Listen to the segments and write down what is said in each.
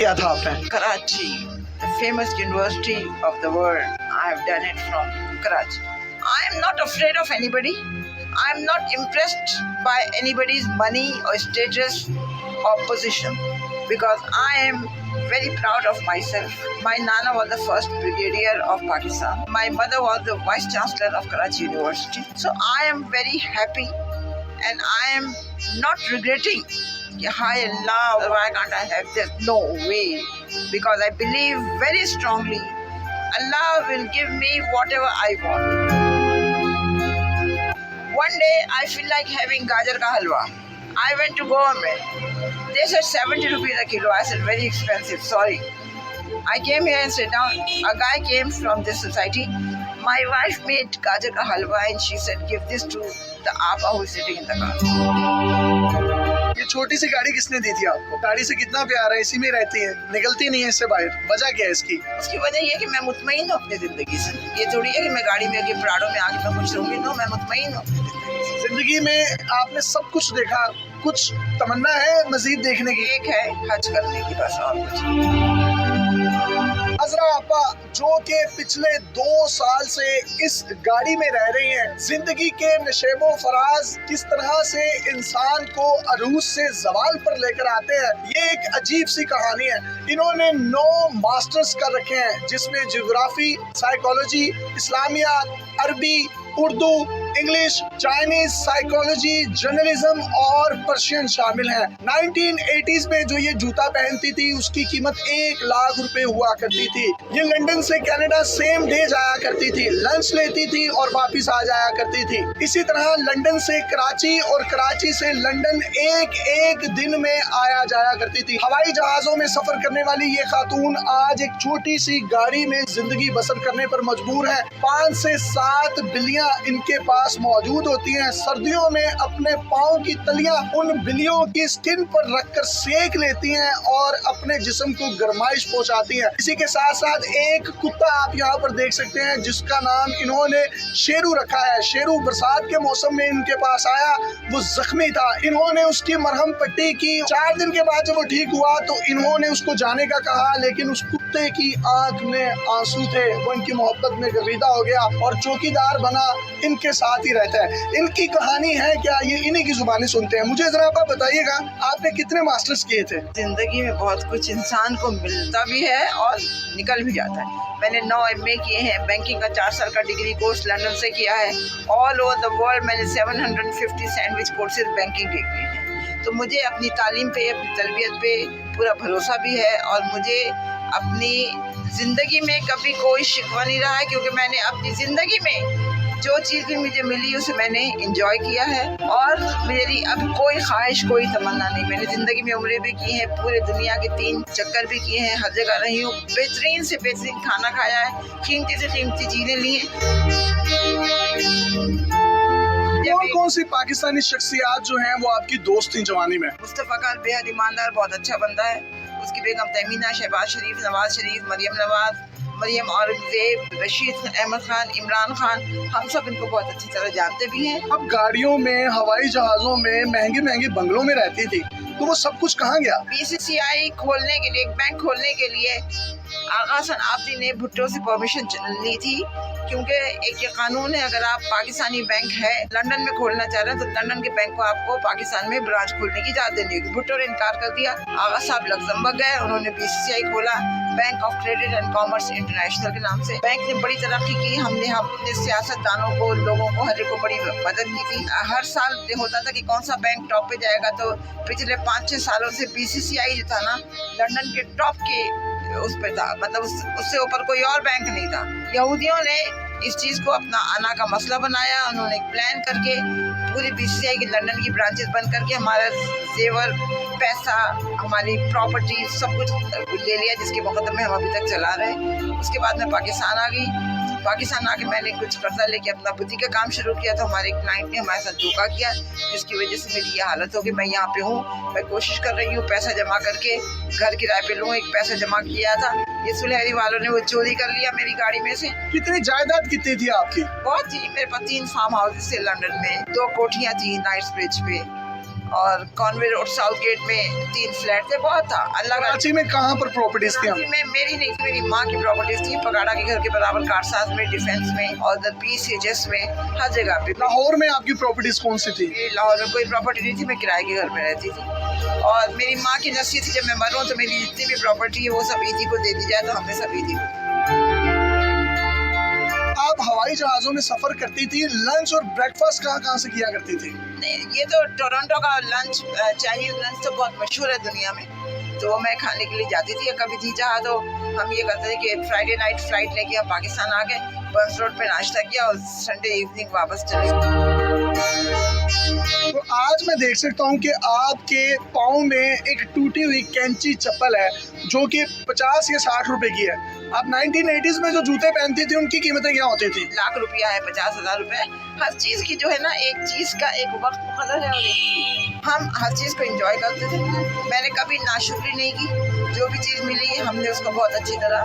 किया था आपने? Karachi, the famous university of the world. I have done it from Karachi. I am not afraid of anybody. I am not impressed by anybody's money or status or position because I am very proud of myself. My Nana was the first brigadier of Pakistan. My mother was the vice chancellor of Karachi University. So I am very happy and I am not regretting. Hi Allah, why can't I have this? No way. Because I believe very strongly Allah will give me whatever I want. One day I feel like having gajar ka halwa. I went to government. They said 70 rupees a kilo. I said very expensive, sorry. I came here and sat down. A guy came from this society. My wife made gajar ka halwa and she said give this to the Appa who is sitting in the car. ये छोटी सी गाड़ी किसने दी थी आपको? गाड़ी से कितना प्यार है, इसी में रहती है, निकलती नहीं है इससे बाहर। वजह क्या है इसकी? उसकी वजह ये है कि मैं मुतमईन हूँ अपनी जिंदगी से। ये थोड़ी है कि मैं गाड़ी में आके प्राड़ों में आके मैं खुश रहूंगी। नो, मैं मुतमईन हूँ अपनी जिंदगी से। जिंदगी में आपने सब कुछ देखा, कुछ तमन्ना है मजीद देखने की? एक है हज करने की, बस और कुछ। अजरा आपा जो कि पिछले 2 साल से इस गाड़ी में रह रही हैं, जिंदगी के नशेबो फराज किस तरह से इंसान को अरूज से जवाल पर लेकर आते हैं, ये एक अजीब सी कहानी है। इन्होंने 9 मास्टर्स कर रखे हैं जिसमें ज्योग्राफी, साइकोलॉजी, इस्लामियात, अरबी, Urdu, English, Chinese, psychology, journalism और पर्शियन शामिल हैं। 1980s में जो ये जूता पहनती थी उसकी कीमत 1 लाख रुपए हुआ करती थी। ये लंदन से कनाडा सेम डे जाया करती थी, लंच लेती थी और वापिस आ जाया करती थी। इसी तरह लंदन से कराची और कराची से लंदन एक दिन में आया जाया करती थी। हवाई जहाजों में सफर करने वाली ये खातून आज एक छोटी सी गाड़ी में जिंदगी बसर करने पर मजबूर है। 5 से 7 बिलियन इनके पास मौजूद होती हैं। सर्दियों में अपने पाँव की तलियां उन बिल्लियों की स्किन पर रखकर सेक लेती हैं और अपने जिस्म को गर्माइश पहुंचाती हैं। इसी के साथ साथ एक कुत्ता आप यहाँ पर देख सकते हैं जिसका नाम इन्होंने शेरू रखा है। शेरू बरसात के मौसम में इनके पास आया, वो जख्मी था, इन्होंने उसकी मरहम पट्टी की। 4 दिन के बाद जब वो ठीक हुआ तो इन्होंने उसको जाने का कहा, लेकिन उस कुत्ते की आंख में आंसू थे, वो इनकी मोहब्बत में गर्विदा हो गया और चौकीदार बना, इनके साथ ही रहता है। इनकी कहानी है क्या, ये इन्हीं की जुबानी सुनते हैं। मुझे जरा आप बताइएगा, आपने कितने मास्टर्स किए थे? जिंदगी में बहुत कुछ इंसान को मिलता भी है और निकल भी जाता है। मैंने 9 MA किए हैं, बैंकिंग का 4 साल का डिग्री कोर्स लंदन से किया है। ऑल ओवर द वर्ल्ड मैंने 750 सैंडविच कोर्सेज बैंकिंग के किए हैं। तो मुझे अपनी तालीम पे, अपनी तरबियत पे पूरा भरोसा भी है और मुझे अपनी ज़िंदगी में कभी कोई शिकवा नहीं रहा है, क्योंकि मैंने अपनी ज़िंदगी में जो चीज़ भी मुझे मिली उसे मैंने इंजॉय किया है और मेरी अब कोई ख्वाहिश, कोई तमन्ना नहीं। मैंने ज़िंदगी में उम्रें भी की हैं, पूरे दुनिया के 3 चक्कर भी किए हैं, हर जगह रही हूँ, बेहतरीन से बेहतरीन खाना खाया है, कीमती से कीमती चीज़ें ली हैं। कौन सी पाकिस्तानी शख्सियात जो हैं वो आपकी दोस्त थी जवानी में? मुस्तफ़ा खान बेहद ईमानदार, बहुत अच्छा बंदा है। उसकी बेगम तहमीना, शहबाज शरीफ, नवाज शरीफ, मरियम नवाज, मरियम औरंगजेब, रशीद अहमद खान, इमरान खान, हम सब इनको बहुत अच्छी तरह जानते भी हैं। अब गाड़ियों में, हवाई जहाज़ों में, महंगे बंगलों में रहती थी, तो वो सब कुछ कहाँ गया? BCCI खोलने के लिए, एक बैंक खोलने के लिए आगा हसन आबदी ने भुट्टो से परमिशन ली थी, क्योंकि एक ये कानून है, अगर आप पाकिस्तानी बैंक है लंदन में खोलना चाह रहे हैं तो लंदन के बैंक को आपको पाकिस्तान में ब्रांच खोलने की इजाज़त देनी होगी। भुट्टो ने इनकार कर दिया। आगा साहब लग्जमबर्ग गए, उन्होंने BCCI खोला, bank of credit and commerce international के नाम से। बैंक ने बड़ी तरक्की की, हमने अपने सियासतदानों को, लोगों को, हर एक को बड़ी मदद की थी। हर साल ये होता था कि कौन सा बैंक टॉप पे जाएगा, तो पिछले 5-6 सालों से BCCI जो था ना, लंदन के टॉप के उस पे था, मतलब उससे ऊपर कोई और बैंक नहीं था। यहूदियों ने इस चीज़ को अपना आना का मसला बनाया, उन्होंने एक प्लान करके पूरी BCCI की लंदन की ब्रांचेस बंद करके हमारा जेवर, पैसा, हमारी प्रॉपर्टी सब कुछ ले लिया, जिसके मुकदमे हम अभी तक चला रहे हैं। उसके बाद मैं पाकिस्तान आ गई। पाकिस्तान आके मैंने कुछ कर्जा लेके अपना बुटीक का काम शुरू किया, तो हमारे क्लाइंट ने हमारे साथ धोखा किया, जिसकी वजह से मेरी ये हालत हो गई। मैं यहाँ पे हूँ, मैं कोशिश कर रही हूँ पैसा जमा करके घर किराए पे लूँ। एक पैसा जमा किया था, ये सुलहरी वालों ने वो चोरी कर लिया मेरी गाड़ी में से। कितनी जायदाद कितनी थी आपकी? बहुत थी, मेरे पास 3 फार्म हाउसेस थे लंदन में, 2 कोठियाँ थी नाइट्स ब्रिज पे और कॉन्वे रोड साउथ गेट में 3 फ्लैट थे, बहुत था। अल्लाह का कराची में कहाँ पर प्रॉपर्टीज थी? कराची में मेरी नहीं थी, मेरी माँ की प्रॉपर्टीज थी, पगाड़ा के घर के बराबर, कारसाज में, डिफेंस में और द PCHS में, हर जगह पे। लाहौर में आपकी प्रॉपर्टीज कौन सी थी? लाहौर में कोई प्रॉपर्टी नहीं थी, मैं किराए के घर में रहती थी। और मेरी माँ की नसीहत थी, जब मैं मरूँ तो मेरी जितनी भी प्रॉपर्टी है वो सब ईदी को दे दी जाए, तो हमने सब ईदी को। आप हवाई जहाजों में सफर करती थी, लंच और ब्रेकफास्ट कहाँ से किया करती थी? नहीं, ये तो टोरंटो का लंच, चाइनीज लंच तो बहुत मशहूर है दुनिया में, तो मैं खाने के लिए जाती थी। कभी जी चाहा तो हम ये करते थे कि फ्राइडे नाइट फ्लाइट लेके हम पाकिस्तान आ गए, बर्न्स रोड पे नाश्ता किया और संडे इवनिंग वापस चले गए। तो आज मैं देख सकता हूँ कि आपके पाँव में एक टूटी हुई कैंची चप्पल है जो कि 50 या 60 रुपए की है। आप 1980s में जो जूते पहनती थी उनकी कीमतें क्या होती थी? लाख रुपया है, 50,000 रुपए। हर चीज की जो है ना, एक चीज का एक वक्त मुकर्रर है और हम हर चीज को एंजॉय करते थे। मैंने कभी नाशुक्री नहीं की, जो भी चीज मिली है हमने उसको बहुत अच्छी तरह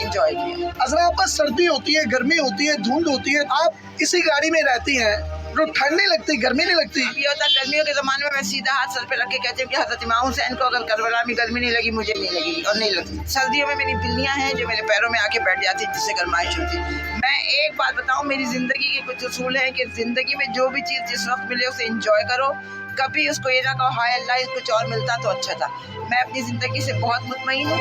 एंजॉय किया। अजरा, आप पास सर्दी होती है, गर्मी होती है, धुंध होती है, आप इसी गाड़ी में रहती हैं, तो ठंड नहीं लगती, गर्मी नहीं लगती? अब ये होता है, गर्मियों के ज़माने में मैं सीधा हाथ सर पे रख के कहती हूँ कि हज़रत इमाम हुसैन को अगर करबला में गर्मी नहीं लगी, मुझे नहीं लगेगी और नहीं लगती। सर्दियों में मेरी बिल्लियाँ हैं जो मेरे पैरों में आके बैठ जाती हैं, जिससे गर्माइश होती। मैं एक बात बताऊँ, मेरी ज़िंदगी के कुछ उसूल हैं कि ज़िंदगी में जो भी चीज़ जिस वक्त मिले उसे इंजॉय करो। कभी उसको ये ना कहो हाय अल्लाह कुछ और मिलता तो अच्छा था। मैं अपनी ज़िंदगी से बहुत मुतमईन हूँ,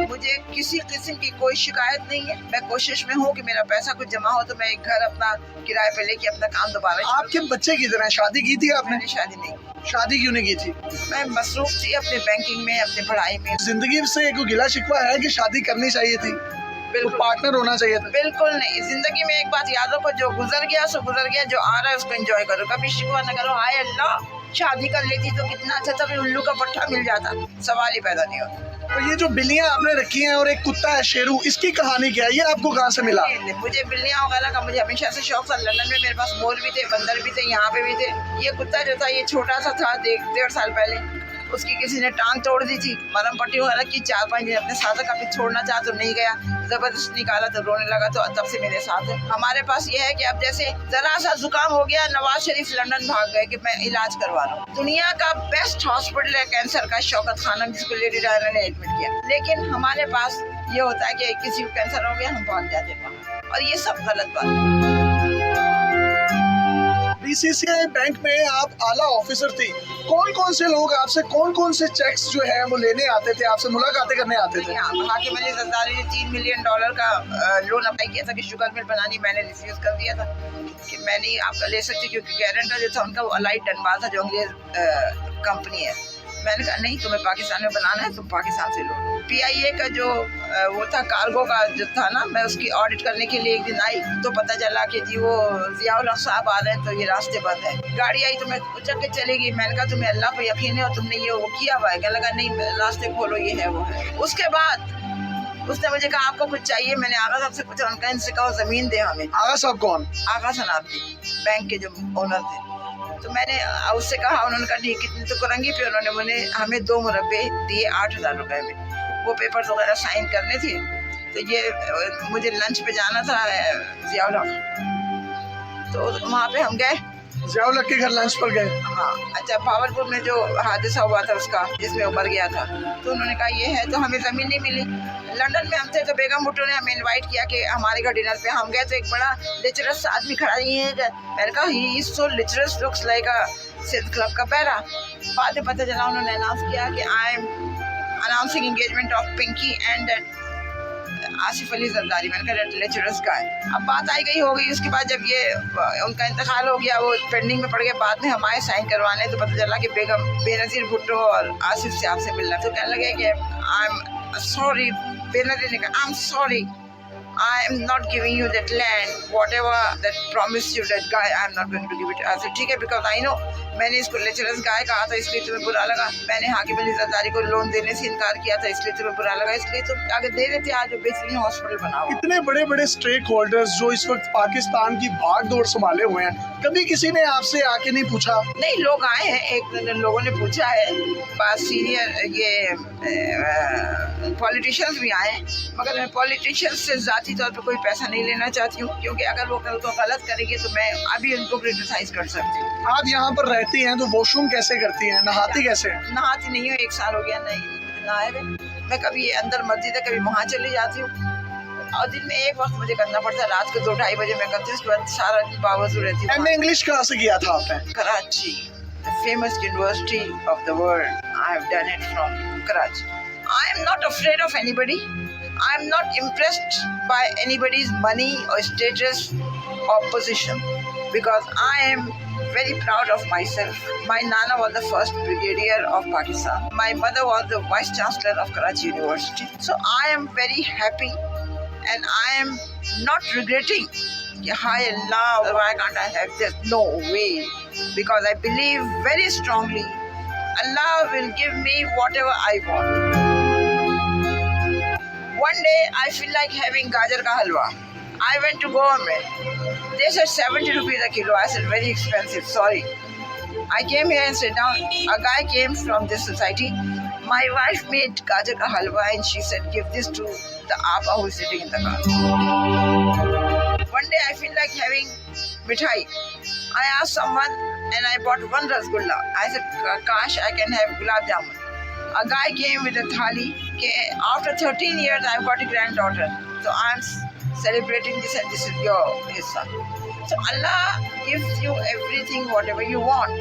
मुझे किसी किस्म की कोई शिकायत नहीं है। मैं कोशिश में हूँ कि मेरा पैसा कुछ जमा हो तो मैं एक घर अपना किराए पे लेके अपना काम दोबारा। आपके बच्चे किधर हैं? शादी की थी आपने? मैंने शादी नहीं की। शादी क्यों नहीं की थी? मैं मसरूफ थी अपने बैंकिंग में, अपने पढ़ाई में। जिंदगी से कोई गिला शिकवा है कि शादी करनी चाहिए थी, बिल्कुल पार्टनर होना चाहिए था? बिल्कुल नहीं। जिंदगी में एक बात याद रखो, जो गुजर गया सो गुजर गया, जो आ रहा है उसको एंजॉय करो। कभी शिकवा न करो हाय अल्लाह शादी कर लेती तो कितना अच्छा था, फिर उल्लू का पट्टा मिल जाता, सवाल ही पैदा नहीं होता। तो ये जो बिल्लियां आपने रखी हैं और एक कुत्ता है शेरू, इसकी कहानी क्या है? ये आपको कहाँ से मिला? मुझे बिल्लियाँ वगैरह का मुझे हमेशा से शौक था। लंदन में मेरे पास मोर भी थे, बंदर भी थे, यहाँ पे भी थे। ये कुत्ता जो था ये छोटा सा था, 1.5 साल पहले उसकी किसी ने टांग तोड़ दी थी, मरहम पट्टी वगैरह की। 4-5 दिन अपने साथ कभी छोड़ना चाहा तो नहीं गया, जबरदस्त निकाला तो रोने लगा, तो तब से मेरे साथ है। हमारे पास ये है कि अब जैसे जरा सा जुकाम हो गया, नवाज शरीफ लंदन भाग गए कि मैं इलाज करवा रहा हूँ। दुनिया का बेस्ट हॉस्पिटल है कैंसर का, शौकत खानम, जिसको लेडी डायना ने एडमिट किया। लेकिन हमारे पास ये होता है कि किसी को कैंसर हो गया हम भाग जाते हैं वहाँ, और ये सब गलत बात है। BCCI बैंक में आप आला ऑफिसर थी, कौन कौन से लोग आपसे कौन कौन से चेक्स जो है वो लेने आते थे, आपसे मुलाकातें करने आते थे? हाकिम अली जरदारी ने $3 मिलियन का लोन अप्लाई किया था कि शुगर मिल बनानी, मैंने रिफ्यूज कर दिया था कि मैं नहीं आपका ले सकती, क्योंकि गारंटर जो था उनका वो अलाइड डनबाल था जो अंग्रेज कंपनी है। मैंने कहा नहीं, तुम्हें पाकिस्तान में बनाना है, तुम पाकिस्तान से लो। PIA का जो वो था कार्गो का जो था ना, मैं उसकी ऑडिट करने के लिए एक दिन आई तो पता चला कि जी वो जियाउल हक साहब आ रहे हैं, तो ये रास्ते बंद है। गाड़ी आई तो मैं उचक के चली गई। मैंने कहा तुम्हें अल्लाह पर यकीन है और तुमने ये वो किया हुआ है? कहने लगा नहीं, रास्ते खोलो, ये है वो है। उसके बाद उसने मुझे कहा आपको कुछ चाहिए? मैंने आगा साहब से पूछा, उनका इनसे कहो ज़मीन दे हमें। आगा साहब कौन? आगा सनाब जी, बैंक के जो ओनर थे। तो मैंने उससे कहा, उन्होंने कहा ठीक, कितनी तो करेंगी? फिर उन्होंने हमें 2 मुरब्बे दिए 8,000 रुपये में। वो पेपर्स वगैरह साइन करने थे, तो ये मुझे लंच पे जाना था जियाउल हक, तो वहाँ पे हम गए। जियाउल हक के घर लंच पर गए? हाँ। अच्छा, भावलपुर में जो हादसा हुआ था उसका, जिसमें उमर गया था, तो उन्होंने कहा ये है, तो हमें ज़मीन नहीं मिली। लंदन में हम थे तो बेगम भुट्टो ने हमें इनवाइट किया कि हमारे घर डिनर पे। हम गए तो एक बड़ा लिचरस आदमी खड़ा ही है। मैंने कहा he is so lecherous, looks like a Sindh club का पैरा। बाद में पता चला उन्होंने अनाउंस किया कि I am announcing engagement of Pinky and Asif Ali Zardari. मैंने कहा लेक्चरर्स का है। अब बात आई गई हो गई। उसके बाद जब ये उनका इंतकाल हो गया, वो पेंडिंग में पड़ गया, बाद में हम आए साइन करवाने, तो पता चला कि बेगम बेनज़ीर भुट्टो और आसिफ से आपसे मिलना। तो कहने लगे कि आई एम सॉरी। बेनज़ीर ने कहा I am sorry, I am not giving you that land, whatever that promised you that guy, I am not going to give it. I said, ठीक है, because I know मैंने इसको lecturers गाय कहा था इसलिए तुम्हें बुरा लगा, मैंने हाकिम अली जरदारी को लोन देने से इनकार किया था इसलिए तुम्हें बुरा लगा, इसलिए तुम अगर दे रहे थे आज जो बेहतरीन हॉस्पिटल बनाओ। इतने बड़े बड़े स्टेक होल्डर्स जो इस वक्त पाकिस्तान की भाग दौड़ संभाले हुए हैं, कभी किसी ने आपसे आके नहीं पूछा? नहीं, लोग आए हैं, एक लोगों ने पूछा है, पास सीनियर ये पॉलिटिशियंस भी आए, मगर मैं पॉलिटिशियंस से ज़ाती तौर पर कोई पैसा नहीं लेना चाहती हूँ, क्योंकि अगर वो कल को गलत करेंगे तो मैं अभी उनको क्रिटिसाइज कर सकती हूँ। आप यहाँ पर रहती हैं तो वॉशरूम कैसे करती हैं, नहाती कैसे हैं? नहाती नहीं हूँ, 1 साल हो गया नहीं नहाए हुए। मैं कभी अंदर मस्जिद है कभी वहाँ चली जाती हूँ, और दिन में एक वक्त मुझे करना पड़ता है, रात को 2-2:30 बजे मैं करती हूँ, उसके बाद सारा दिन बावजूद रहती हूँ। एमए इंग्लिश कहाँ से किया था आपने? Karachi, the famous university of the world. I have done it from Karachi. I am not afraid of anybody. I am not impressed by anybody's money or status or position, because I am very proud of myself. My Nana was the first brigadier of Pakistan. My mother was the vice chancellor of Karachi University. So I am very happy and I am not regretting. Hi Allah, why can't I have this? No way. Because I believe very strongly Allah will give me whatever I want. One day I feel like having gajar ka halwa. I went to government. They said 70 rupees a kilo. I said very expensive, sorry. I came here and sat down. A guy came from this society. My wife made gajar ka halwa and she said give this to the Appa who is sitting in the car. One day I feel like having mithai. I asked someone and I bought one rasgulla. I said, Kash, I can have gulab jamun. A guy came with a thali. After 13 years, I've got a granddaughter. So I'm celebrating this and this is his son. So Allah gives you everything, whatever you want.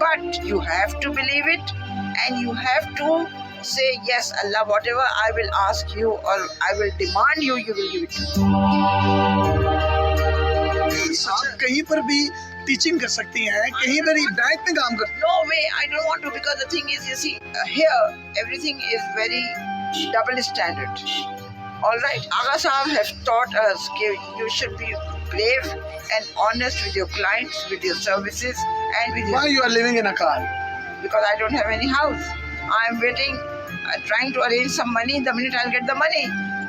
But you have to believe it and you have to say, yes, Allah, whatever I will ask you or I will demand you, you will give it to me. आप कहीं पर भी teaching कर सकती हैं, कहीं पर ही bank में काम कर? No way, I don't want to, because the thing is, you see, here everything is very double standard. All right, Agha Sahab has taught us that you should be brave and honest with your clients, with your services, and with your... Why you are living in a car? Because I don't have any house. I am waiting, trying to arrange some money. The minute I'll get the money,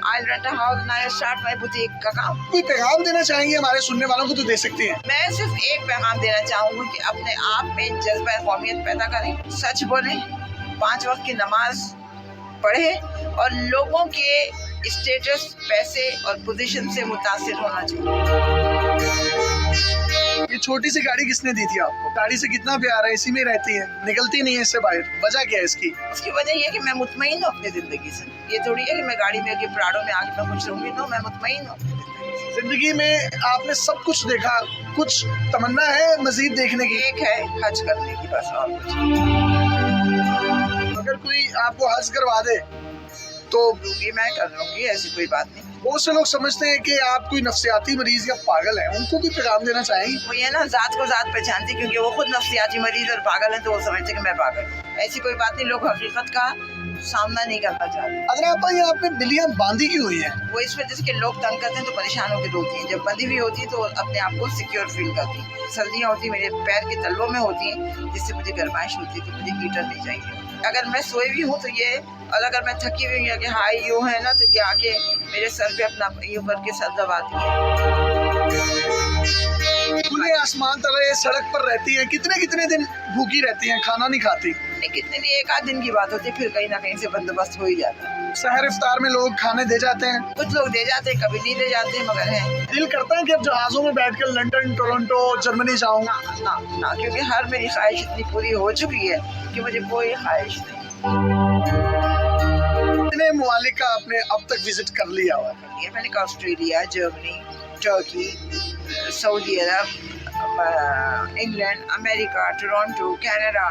I'll rent a house and I'll start my boutique का काम। कोई पैगाम देना चाहेंगे हमारे सुनने वालों को तो दे सकती हैं। मैं सिर्फ एक पैगाम देना चाहूँगी कि अपने आप में जज्बा कौमियत पैदा करें, सच बोलें, 5 वक्त की नमाज पढ़ें और लोगों के स्टेटस, पैसे और पोजीशन से मुतासिर होना चाहिए। ये छोटी सी गाड़ी किसने दी थी आपको? गाड़ी से कितना प्यार है, इसी में रहती है, निकलती नहीं है इससे बाहर, वजह क्या है इसकी? उसकी वजह ये कि मैं मुतमईन हूँ अपनी जिंदगी से। ये थोड़ी है कि मैं गाड़ी में आके प्राड़ों में आके मैं खुश रहूंगी। नो, मैं मुतमईन हूँ जिंदगी में। आपने सब कुछ देखा, कुछ तमन्ना है मजीद देखने की? एक है हज करने की, बस और कुछ। अगर कोई आपको हज करवा दे तो ये मैं कर लूंगी, ऐसी कोई बात नहीं। बहुत से लोग समझते हैं कि आप कोई नफ्सियाती मरीज या पागल हैं, उनको भी पैगाम देना चाहेंगे? वो ये ना जात को जात पहचानती, क्योंकि वो खुद नफ्सियाती मरीज और पागल है तो वो समझते कि मैं पागल हूँ। ऐसी कोई बात नहीं, लोग हकीकत का सामना नहीं करना चाहते। अगर आप ये आपने बिल्लियां बांधी क्यों हुई हैं? वो इस वजह से कि लोग तंग करते हैं तो परेशान होकर रोती हैं। जब बंधी हुई होती है तो अपने आप को सिक्योर फील करती हैं। सर्दियाँ होती मेरे पैर के तलवों में होती हैं, जिससे मुझे गर्माइश होती है, तो मुझे हीटर नहीं चाहिए। अगर मैं सोई भी हूँ तो ये, और अगर मैं थकी हुई हूँ कि हाई यूँ है ना, तो ये आके मेरे सर पे अपना यूँ करके सर दबाती है। खुले आसमान तले सड़क पर रहती हैं, कितने कितने दिन भूखी रहती हैं, खाना नहीं खाती? नहीं, कितने दिन, 1 आध दिन की बात होती है, फिर कहीं ना कहीं से बंदोबस्त हो ही जाता है। सहर इफ्तार में लोग खाने दे जाते हैं? कुछ लोग दे जाते हैं, कभी नहीं दे जाते, मगर है। दिल करता है कि अब जहाज़ों में बैठकर लंदन, टोरंटो, जर्मनी जाऊं? ना, क्योंकि हर मेरी ख्वाहिश इतनी पूरी हो चुकी है कि मुझे कोई ख्वाहिश नहीं। कितने मुमालिक का आपने अब तक विजिट कर लिया हुआ है? मैंने कहा ऑस्ट्रेलिया, जर्मनी, टर्की, सऊदी अरब, इंग्लैंड, अमेरिका, टोरंटो, कनाडा,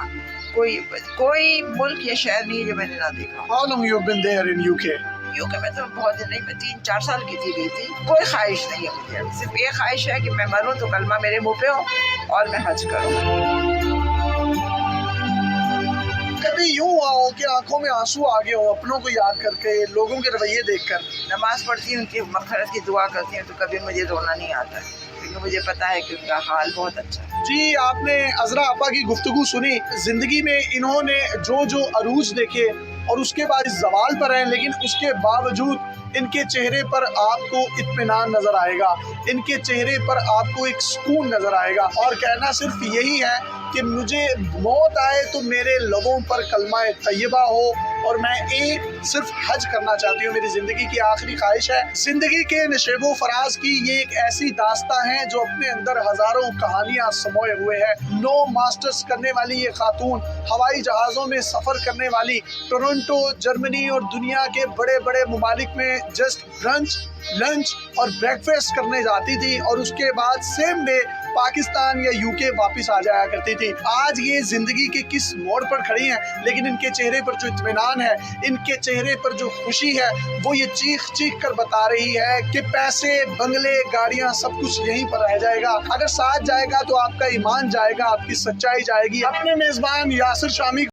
कोई मुल्क या शहर नहीं है जो मैंने ना देखा। How long you been there in UK? UK में तो बहुत दिन नहीं, मैं 3-4 साल की गई थी। कोई ख्वाहिश नहीं है मुझे, सिर्फ ये ख्वाहिश है कि मैं मरूं तो कलमा मेरे मुंह पे हो और मैं हज करूं। कभी यूं हुआ हो कि आंखों में आंसू आ गए हो अपनों को याद करके, लोगों के रवैये देखकर? नमाज पढ़ती हूँ, उनकी मग़फ़िरत की दुआ करती हूँ तो कभी मुझे रोना नहीं आता है, क्योंकि मुझे पता है कि उनका हाल बहुत अच्छा है। जी, आपने अजरा आपा की गुफ्तगू सुनी। जिंदगी में इन्होंने जो जो अरूज देखे और उसके बाद इस ज़वाल पर हैं, लेकिन उसके बावजूद इनके चेहरे पर आपको इत्मीनान नजर आएगा, इनके चेहरे पर आपको एक सुकून नजर आएगा। और कहना सिर्फ यही है कि मुझे मौत आए तो मेरे लबों पर कलमा तैयबा हो और मैं सिर्फ हज करना चाहती हूँ। मेरी ज़िंदगी की आखिरी ख्वाहिश है। ज़िंदगी के नशेबो फराज की ये एक ऐसी दास्तां है जो अपने अंदर हज़ारों कहानियाँ समोए हुए है। 9 मास्टर्स करने वाली ये खातून हवाई जहाज़ों में सफ़र करने वाली टोरंटो, जर्मनी और दुनिया के बड़े बड़े ममालिक में जस्ट ब्रंच, लंच और ब्रेकफास्ट करने जाती थी और उसके बाद सेम डे पाकिस्तान या यूके वापस आ जाया करती थी। आज ये जिंदगी के किस मोड़ पर खड़ी हैं, लेकिन इनके चेहरे पर जो इत्मीनान है, इनके चेहरे पर जो खुशी है, वो ये चीख चीख कर बता रही है कि पैसे, बंगले, गाड़ियां सब कुछ यहीं पर रह जाएगा। अगर साथ जाएगा तो आपका ईमान जाएगा, आपकी सच्चाई जाएगी। अपने मेजबान यासिर शामी